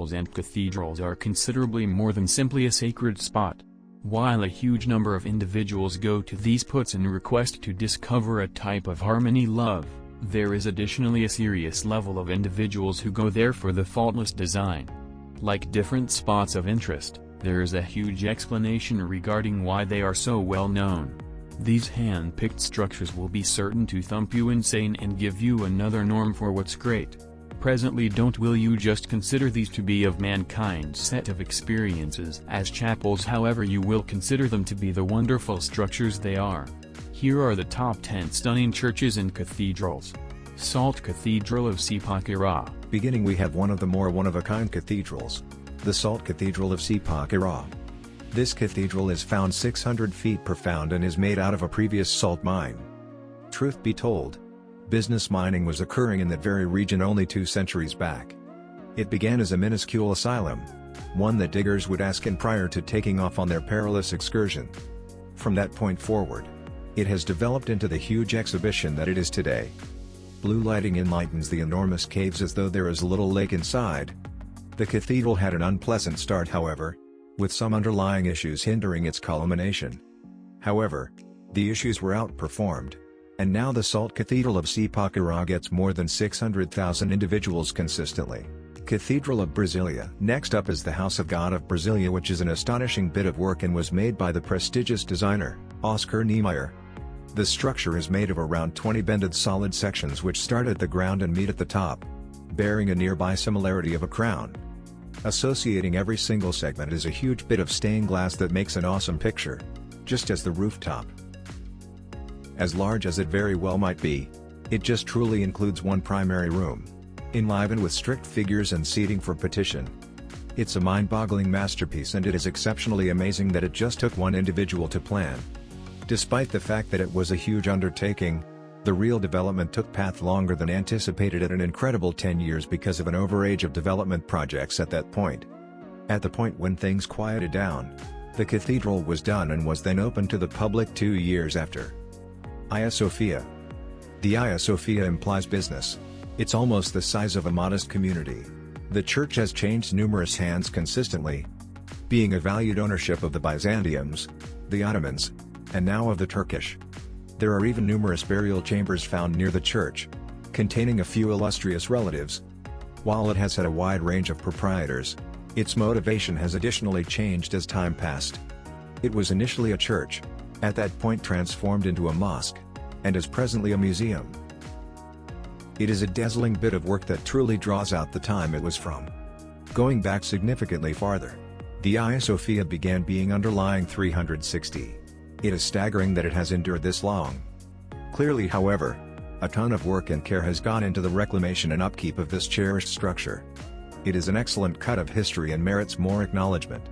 chapels and cathedrals are considerably more than simply a sacred spot. While a huge number of individuals go to these puts in request to discover a type of harmony love, there is additionally a serious level of individuals who go there for the faultless design. Like different spots of interest, there is a huge explanation regarding why they are so well known. These hand-picked structures will be certain to thump you insane and give you another norm for what's great. Presently, will you just consider these to be of mankind's set of experiences as chapels, however you will consider them to be the wonderful structures they are. Here are the top 10 stunning churches and cathedrals. Salt Cathedral of Sipaquirá. Beginning, we have one of the more one-of-a-kind cathedrals, the Salt Cathedral of Sipaquirá. This cathedral is found 600 feet profound and is made out of a previous salt mine. Truth be told, business mining was occurring in that very region only 2 centuries back. It began as a minuscule asylum, one that diggers would ask in prior to taking off on their perilous excursion. From that point forward, it has developed into the huge exhibition that it is today. Blue lighting enlightens the enormous caves as though there is a little lake inside. The cathedral had an unpleasant start, however, with some underlying issues hindering its culmination. However, the issues were outperformed, and now the Salt Cathedral of Sipaquirá gets more than 600,000 individuals consistently. Cathedral of Brasilia. Next up is the House of God of Brasilia, which is an astonishing bit of work and was made by the prestigious designer, Oscar Niemeyer. The structure is made of around 20 bended solid sections which start at the ground and meet at the top, bearing a nearby similarity of a crown. Associating every single segment is a huge bit of stained glass that makes an awesome picture, just as the rooftop. As large as it very well might be, it just truly includes one primary room, enlivened with strict figures and seating for petition. It's a mind-boggling masterpiece, and it is exceptionally amazing that it just took one individual to plan. Despite the fact that it was a huge undertaking, the real development took path longer than anticipated at an incredible 10 years because of an overage of development projects at that point. At the point when things quieted down, the cathedral was done and was then opened to the public 2 years after. Hagia Sophia. The Hagia Sophia implies business. It's almost the size of a modest community. The church has changed numerous hands consistently, being a valued ownership of the Byzantiums, the Ottomans, and now of the Turkish. There are even numerous burial chambers found near the church, containing a few illustrious relatives. While it has had a wide range of proprietors, its motivation has additionally changed as time passed. It was initially a church, at that point transformed into a mosque, and is presently a museum. It is a dazzling bit of work that truly draws out the time it was from. Going back significantly farther, the Hagia Sophia began being underlying 360. It is staggering that it has endured this long. Clearly, however, a ton of work and care has gone into the reclamation and upkeep of this cherished structure. It is an excellent cut of history and merits more acknowledgement.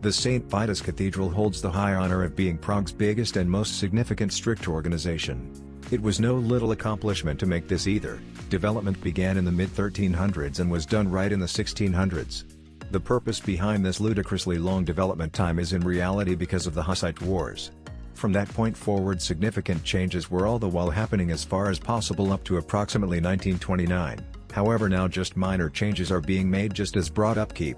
The St. Vitus Cathedral holds the high honor of being Prague's biggest and most significant strict organization. It was no little accomplishment to make this either. Development began in the mid-1300s and was done right in the 1600s. The purpose behind this ludicrously long development time is in reality because of the Hussite Wars. From that point forward, significant changes were all the while happening as far as possible up to approximately 1929. However, now just minor changes are being made, just as broad upkeep.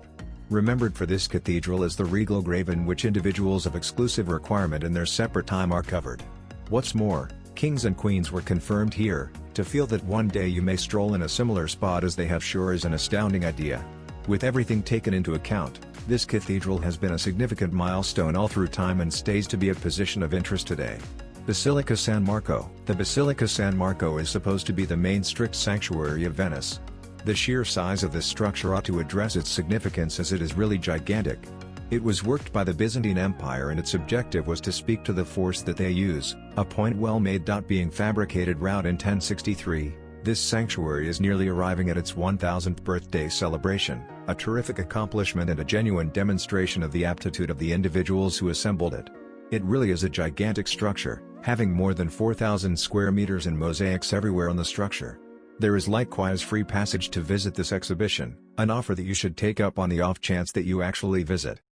Remembered for this cathedral is the regal grave, in which individuals of exclusive requirement in their separate time are covered. What's more, kings and queens were confirmed here. To feel that one day you may stroll in a similar spot as they have sure is an astounding idea. With everything taken into account, this cathedral has been a significant milestone all through time and stays to be a position of interest today. Basilica San Marco. The Basilica San Marco is supposed to be the main strict sanctuary of Venice. The sheer size of this structure ought to address its significance, as it is really gigantic. It was worked by the Byzantine Empire, and its objective was to speak to the force that they use, a point well made. Being fabricated round in 1063, this sanctuary is nearly arriving at its 1000th birthday celebration, a terrific accomplishment and a genuine demonstration of the aptitude of the individuals who assembled it. It really is a gigantic structure, having more than 4,000 square meters and mosaics everywhere on the structure. There is likewise free passage to visit this exhibition, an offer that you should take up on the off chance that you actually visit.